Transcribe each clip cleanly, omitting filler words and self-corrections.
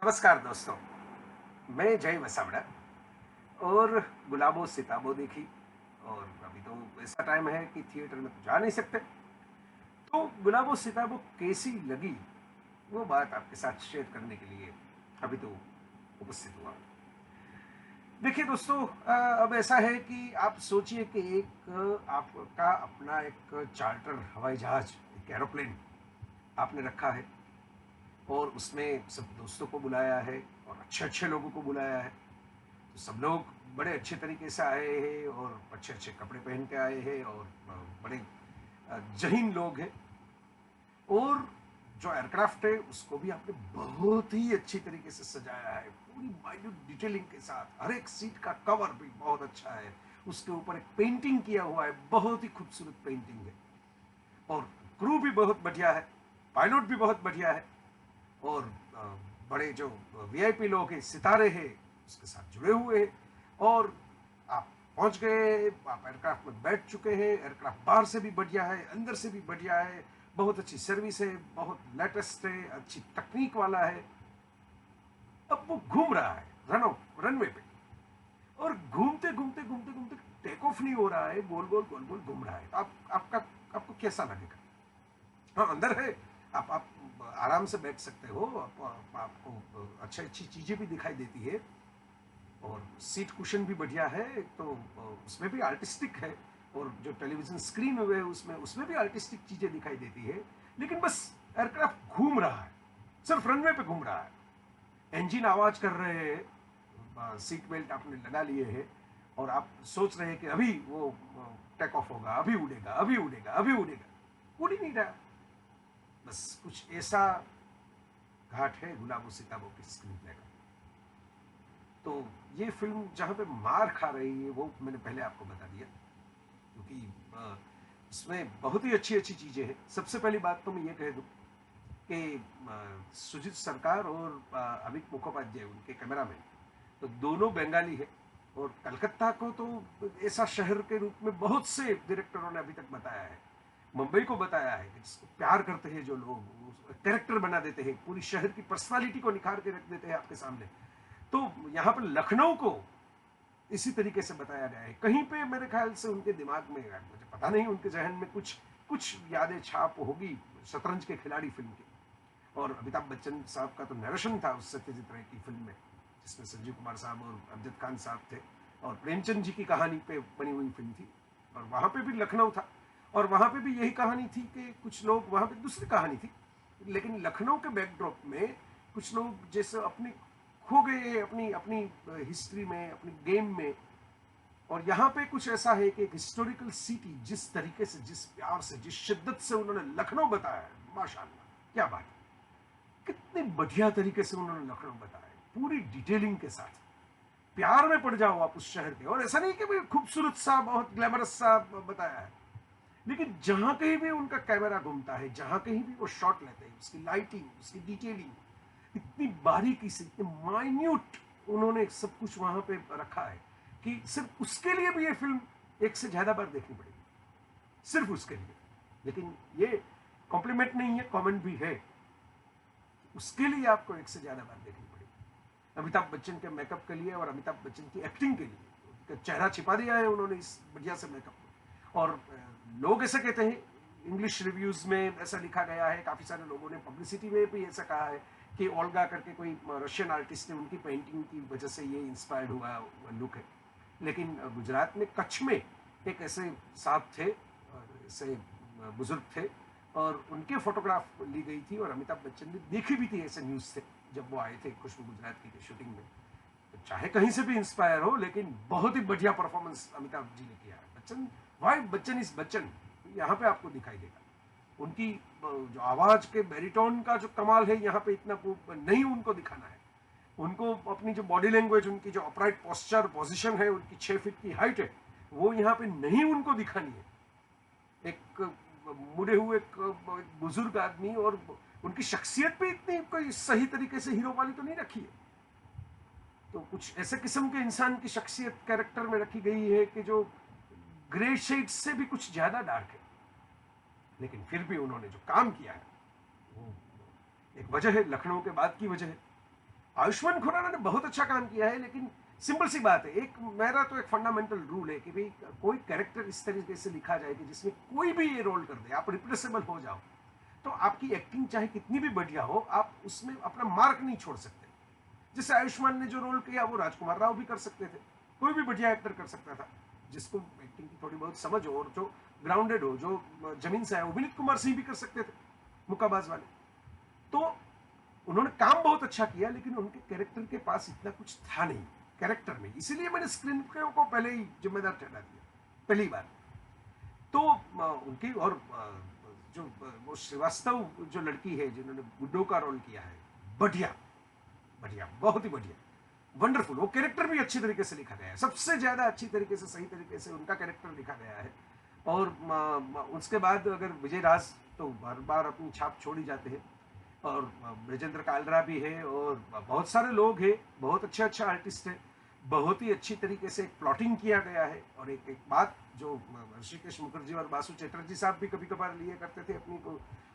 नमस्कार दोस्तों। मैं जय वसावड़ा और गुलाबो सिताबो देखी। और अभी तो ऐसा टाइम है कि थिएटर में तो जा नहीं सकते। तो गुलाबो सिताबो कैसी लगी वो बात आपके साथ शेयर करने के लिए अभी तो उपस्थित हुआ। देखिए दोस्तों, अब ऐसा है कि आप सोचिए कि आपका अपना एक चार्टर हवाई जहाज, एक एरोप्लेन आपने रखा है और उसमें सब दोस्तों को बुलाया है और अच्छे अच्छे लोगों को बुलाया है। तो सब लोग बड़े अच्छे तरीके से आए हैं और अच्छे अच्छे कपड़े पहन के आए हैं और बड़े जहीन लोग हैं। और जो एयरक्राफ्ट है उसको भी आपने बहुत ही अच्छी तरीके से सजाया है, पूरी माइन्यूट डिटेलिंग के साथ। हर एक सीट का कवर भी बहुत अच्छा है, उसके ऊपर एक पेंटिंग किया हुआ है, बहुत ही खूबसूरत पेंटिंग है। और क्रू भी बहुत बढ़िया है, पायलट भी बहुत बढ़िया है। और अ, बड़े जो वीआईपी लोग हैं, सितारे हैं, उसके साथ जुड़े हुए हैं। और आप पहुंच गए, आप एयरक्राफ्ट में बैठ चुके हैं। एयरक्राफ्ट बाहर से भी बढ़िया है, अंदर से भी बढ़िया है, बहुत अच्छी सर्विस है, बहुत लेटेस्ट है, अच्छी तकनीक वाला है। अब वो घूम रहा है रनवे पे, और घूमते घूमते घूमते घूमते टेक ऑफ नहीं हो रहा है, गोल गोल गोल गोल घूम रहा है। तो आपको कैसा लगेगा? हाँ, अंदर है, आप आराम से बैठ सकते हो, आपको अच्छी अच्छी चीजें भी दिखाई देती है। और सीट कुशन भी बढ़िया है, तो उसमें भी आर्टिस्टिक है। और जो टेलीविजन स्क्रीन हुए है उसमें उसमें भी आर्टिस्टिक चीजें दिखाई देती है। लेकिन बस एयरक्राफ्ट घूम रहा है, सिर्फ रनवे पे घूम रहा है। इंजन आवाज कर रहे हैं, सीट बेल्ट आपने लगा लिए हैं, और आप सोच रहे हैं कि अभी वो टेक ऑफ होगा, अभी उड़ेगा, अभी उड़ेगा, अभी उड़ेगा। उड़ ही नहीं रहा। बस कुछ ऐसा घाट है गुलाबो सिताबो की स्क्रीन प्ले का। तो ये फिल्म जहां पे मार खा रही है वो मैंने पहले आपको बता दिया, क्योंकि इसमें बहुत ही अच्छी अच्छी चीजें हैं। सबसे पहली बात तो मैं ये कह दूं कि सुजीत सरकार और अमित मुखोपाध्याय, उनके कैमरामैन, तो दोनों बंगाली है। और कलकत्ता को तो ऐसा शहर के रूप में बहुत से डायरेक्टरों ने अभी तक बताया है, मुंबई को बताया है कि जिसको प्यार करते हैं जो लोग, कैरेक्टर बना देते हैं, पूरी शहर की पर्सनालिटी को निखार के रख देते हैं आपके सामने। तो यहाँ पर लखनऊ को इसी तरीके से बताया गया है। कहीं पे मेरे ख्याल से उनके दिमाग में, मुझे पता नहीं, उनके जहन में कुछ कुछ यादें छाप होगी शतरंज के खिलाड़ी फिल्म की। और अमिताभ बच्चन साहब का तो नरेशन था उस सत्यजीत रे की फिल्म में, जिसमें संजीव कुमार साहब और अमजद खान साहब थे, और प्रेमचंद जी की कहानी पे बनी हुई फिल्म थी। और वहां पे भी लखनऊ था, और वहां पे भी यही कहानी थी कि कुछ लोग, वहां पे दूसरी कहानी थी, लेकिन लखनऊ के बैकड्रॉप में कुछ लोग जैसे अपने खो गए अपनी अपनी हिस्ट्री में, अपनी गेम में। और यहाँ पे कुछ ऐसा है कि एक हिस्टोरिकल सिटी, जिस तरीके से, जिस प्यार से, जिस शिद्दत से उन्होंने लखनऊ बताया है, माशाल्लाह क्या बात है। कितनी बढ़िया तरीके से उन्होंने लखनऊ बताया है, पूरी डिटेलिंग के साथ। प्यार में पड़ जाओ आप उस शहर के। और ऐसा नहीं कि भाई खूबसूरत सा, बहुत ग्लैमरस सा बताया है, लेकिन जहां कहीं भी उनका कैमरा घूमता है, जहां कहीं भी वो शॉट लेते हैं, उसकी लाइटिंग, उसकी डिटेलिंग इतनी बारीकी से, इतनी माइन्यूट उन्होंने सब कुछ वहां पे रखा है कि सिर्फ उसके लिए भी ये फिल्म एक से ज्यादा बार देखनी पड़ेगी, सिर्फ उसके लिए। लेकिन ये कॉम्प्लीमेंट नहीं है, कमेंट भी है। उसके लिए आपको एक से ज्यादा बार देखनी पड़ेगी, अमिताभ बच्चन के मेकअप के लिए और अमिताभ बच्चन की एक्टिंग के लिए। उनका चेहरा छिपा दिया है उन्होंने इस बढ़िया से मेकअप में। और लोग ऐसे कहते हैं, इंग्लिश रिव्यूज में ऐसा लिखा गया है, काफी सारे लोगों ने पब्लिसिटी में भी ऐसा कहा है कि ओल्गा करके कोई रशियन आर्टिस्ट है, उनकी पेंटिंग की वजह से ये इंस्पायर्ड हुआ लुक है। लेकिन गुजरात में कच्छ में एक ऐसे साहब थे, ऐसे बुजुर्ग थे, और उनके फोटोग्राफ ली गई थी, और अमिताभ बच्चन ने देखी भी थी, ऐसे न्यूज थे जब वो आए थे खुशबू गुजरात की शूटिंग में। तो चाहे कहीं से भी इंस्पायर हो, लेकिन बहुत ही बढ़िया परफॉर्मेंस अमिताभ जी ने किया है। बच्चन, वाई बच्चन इज बच्चन, यहाँ पे आपको दिखाई देगा। उनकी जो आवाज के बैरिटोन का जो कमाल है, यहाँ पे इतना नहीं उनको दिखाना है। उनको अपनी जो बॉडी लैंग्वेज, उनकी जो अपराइट पोस्चर पोजीशन है, उनकी 6 फीट की हाइट है, वो यहाँ पे नहीं उनको दिखानी है। एक मुड़े हुए एक बुजुर्ग आदमी, और उनकी शख्सियत भी इतनी कोई सही तरीके से हीरो वाली तो नहीं रखी है। तो कुछ ऐसे किस्म के इंसान की शख्सियत कैरेक्टर में रखी गई है कि जो ग्रे शेड से भी कुछ ज्यादा डार्क है। लेकिन फिर भी उन्होंने जो काम किया है, वो एक वजह है, लखनऊ के बाद की वजह है। आयुष्मान खुराना ने बहुत अच्छा काम किया है, लेकिन सिंपल सी बात है, एक मेरा तो एक फंडामेंटल रूल है कि भाई कोई कैरेक्टर इस तरीके से लिखा जाए कि जिसमें कोई भी ये रोल कर दे, आप रिप्लेसेबल हो जाओ, तो आपकी एक्टिंग चाहे कितनी भी बढ़िया हो, आप उसमें अपना मार्क नहीं छोड़ सकते। जैसे आयुष्मान ने जो रोल किया वो राजकुमार राव भी कर सकते थे, कोई भी बढ़िया एक्टर कर सकता था जिसको एक्टिंग की थोड़ी बहुत समझ हो और जो ग्राउंडेड हो, जो जमीन से आया हो। विनीत कुमार सिंह भी कर सकते थे, मुक्काबाज वाले। तो उन्होंने काम बहुत अच्छा किया, लेकिन उनके कैरेक्टर के पास इतना कुछ था नहीं कैरेक्टर में, इसीलिए मैंने स्क्रीन प्ले को पहले ही जिम्मेदार ठहरा दिया पहली बार। तो उनकी और जो वो श्रीवास्तव जो लड़की है जिन्होंने गुड्डो का रोल किया है, बढ़िया, बढ़िया, बहुत ही बढ़िया, वंडरफुल। वो कैरेक्टर भी अच्छी तरीके से लिखा गया है, सबसे ज्यादा अच्छी तरीके से, सही तरीके से उनका कैरेक्टर लिखा गया है। और उसके बाद अगर विजय राज तो बार बार अपनी छाप छोड़ ही जाते हैं, और ब्रजेंद्र कालरा भी है, और बहुत सारे लोग हैं, बहुत अच्छा अच्छा आर्टिस्ट है, बहुत ही अच्छी तरीके से प्लॉटिंग किया गया है। और एक बात जो ऋषिकेश मुखर्जी और बासु चैटर्जी साहब भी कभी कभार लिए करते थे अपनी को,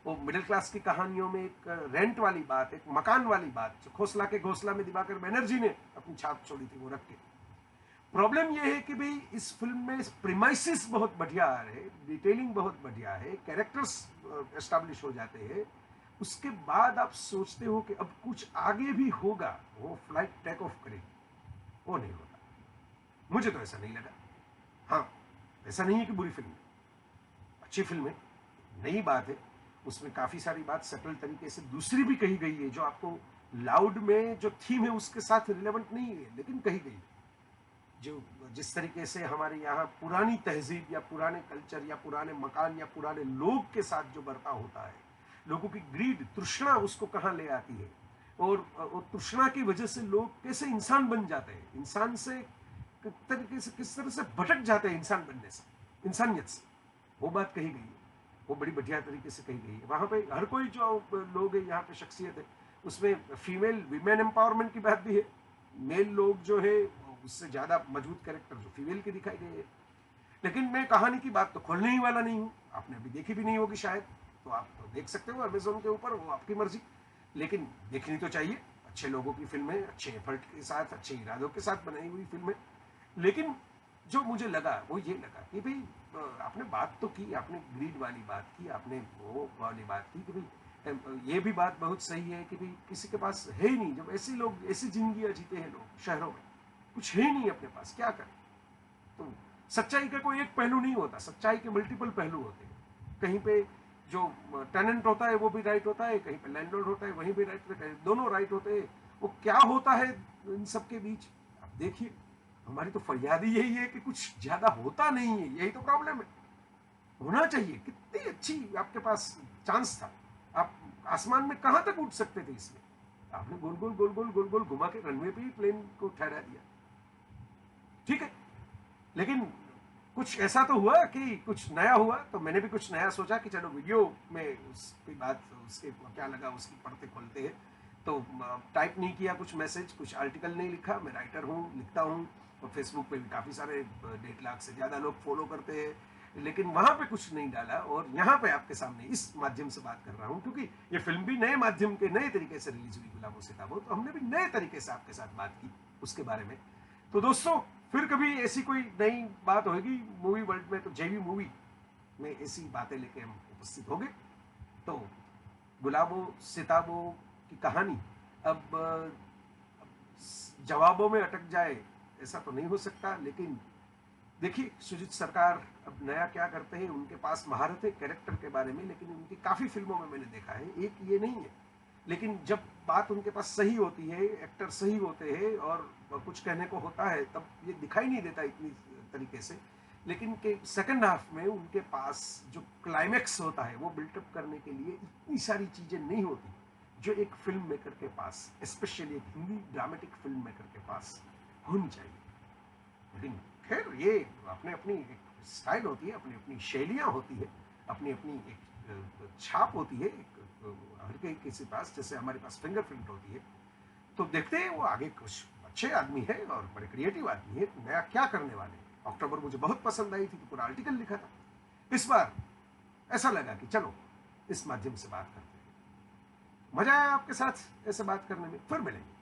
वो मिडिल क्लास की कहानियों में एक रेंट वाली बात, एक मकान वाली बात, जो खोसला के घोसला में दिवाकर बनर्जी ने अपनी छाप छोड़ी थी, वो रख के। प्रॉब्लम ये है कि भाई इस फिल्म में प्रीमाइसिस बहुत बढ़िया है, डिटेलिंग बहुत बढ़िया है, कैरेक्टर्स एस्टैब्लिश हो जाते हैं, उसके बाद आप सोचते हो कि अब कुछ आगे भी होगा, वो फ्लाइट टेक ऑफ करेगी, वो नहीं होता। मुझे तो ऐसा नहीं लगा। हाँ, ऐसा नहीं है कि बुरी फिल्म है, अच्छी फिल्म है, नई बात है, उसमें काफी सारी बात सटल तरीके से दूसरी भी कही गई है जो आपको लाउड में जो थीम है उसके साथ रिलेवेंट नहीं है, लेकिन कही गई है। जो जिस तरीके से हमारे यहाँ पुरानी तहजीब या पुराने कल्चर या पुराने मकान या पुराने लोग के साथ जो बर्ताव होता है, लोगों की ग्रीड, तृष्णा उसको कहाँ ले आती है, और तृष्णा की वजह से लोग कैसे इंसान बन जाते हैं, इंसान से तरीके से किस तरह से भटक जाते हैं इंसान बनने से, इंसानियत से, वो बात कही गई है। वो बड़ी बढ़िया तरीके से कही गई है। वहां पे हर कोई जो लोग है यहाँ पे शख्सियत है, उसमें फीमेल विमेन एम्पावरमेंट की बात भी है। मेल लोग जो है उससे ज्यादा मजबूत कैरेक्टर जो फीमेल के दिखाई गए हैं। लेकिन मैं कहानी की बात तो खोलने ही वाला नहीं हूँ, आपने अभी देखी भी नहीं होगी शायद, तो आप तो देख सकते हो अमेजोन के ऊपर, वो आपकी मर्जी। लेकिन देखनी तो चाहिए, अच्छे लोगों की फिल्म है, अच्छे एफर्ट के साथ, अच्छे इरादों के साथ बनाई हुई फिल्म है। लेकिन जो मुझे लगा वो ये लगा कि भाई आपने बात तो की, आपने ग्रीड वाली बात की, आपने वो वाली बात की कि भाई ये भी बात बहुत सही है कि भाई किसी के पास है ही नहीं, जब ऐसे लोग ऐसी जिंदगी जीते हैं लोग शहरों में, कुछ है ही नहीं अपने पास, क्या करें। तो सच्चाई का कोई एक पहलू नहीं होता, सच्चाई के मल्टीपल पहलू होते हैं। कहीं पे जो टेनेंट होता है वो भी राइट होता है, कहीं पे लैंडलॉर्ड होता है वहीं भी राइट होता है, दोनों राइट होते हैं। वो क्या होता है इन सबके बीच, आप देखिए। हमारी तो फरियाद ही यही है कि कुछ ज्यादा होता नहीं है, यही तो प्रॉब्लम है। होना चाहिए, कितनी अच्छी आपके पास चांस था, आप आसमान में कहां तक उठ सकते थे इसमें, आपने गोल गोल गोल गोल गोल गोल घुमा के रनवे पे ही प्लेन को ठहरा दिया। ठीक है, लेकिन कुछ ऐसा तो हुआ कि कुछ नया हुआ, तो मैंने भी कुछ नया सोचा कि चलो वीडियो में उसकी बात, उसके क्या लगा उसकी पढ़ते खोलते हैं। तो टाइप नहीं किया कुछ मैसेज, कुछ आर्टिकल नहीं लिखा, मैं राइटर हूँ, लिखता हूँ, और फेसबुक पे भी काफ़ी सारे 1.5 लाख से ज़्यादा लोग फॉलो करते हैं, लेकिन वहाँ पे कुछ नहीं डाला, और यहाँ पे आपके सामने इस माध्यम से बात कर रहा हूँ, क्योंकि ये फिल्म भी नए माध्यम के नए तरीके से रिलीज हुई, गुलाबो सिताबो, तो हमने भी नए तरीके से आपके साथ बात की उसके बारे में। तो दोस्तों, फिर कभी ऐसी कोई नई बात होगी मूवी वर्ल्ड में, तो जेवी मूवी में ऐसी बातें लेके हम उपस्थित होंगे। तो गुलाबो सिताबो की कहानी अब जवाबों में अटक जाए ऐसा तो नहीं हो सकता, लेकिन देखिए सुजीत सरकार अब नया क्या करते हैं, उनके पास महारत है कैरेक्टर के बारे में, लेकिन उनकी काफ़ी फिल्मों में मैंने देखा है, एक ये नहीं है, लेकिन जब बात उनके पास सही होती है, एक्टर सही होते हैं और कुछ कहने को होता है, तब ये दिखाई नहीं देता इतनी तरीके से। लेकिन के सेकंड हाफ में उनके पास जो क्लाइमैक्स होता है वो बिल्टअप करने के लिए इतनी सारी चीज़ें नहीं होती जो एक फिल्म मेकर के पास, स्पेशली एक हिंदी ड्रामेटिक फिल्म मेकर के पास होनी चाहिए। लेकिन खैर ये अपने अपनी एक स्टाइल होती है, अपनी अपनी शैलियाँ होती है, अपनी अपनी एक छाप होती है, एक हर किसी पास, जैसे हमारे पास फिंगरप्रिंट होती है। तो देखते हैं वो आगे, कुछ अच्छे आदमी है और बड़े क्रिएटिव आदमी है, नया क्या करने वाले हैं। अक्टूबर मुझे बहुत पसंद आई थी, तो पूरा आर्टिकल लिखा था। इस बार ऐसा लगा कि चलो इस माध्यम से बात करते हैं, मजा आया आपके साथ ऐसे बात करने में, फिर मिलेंगे।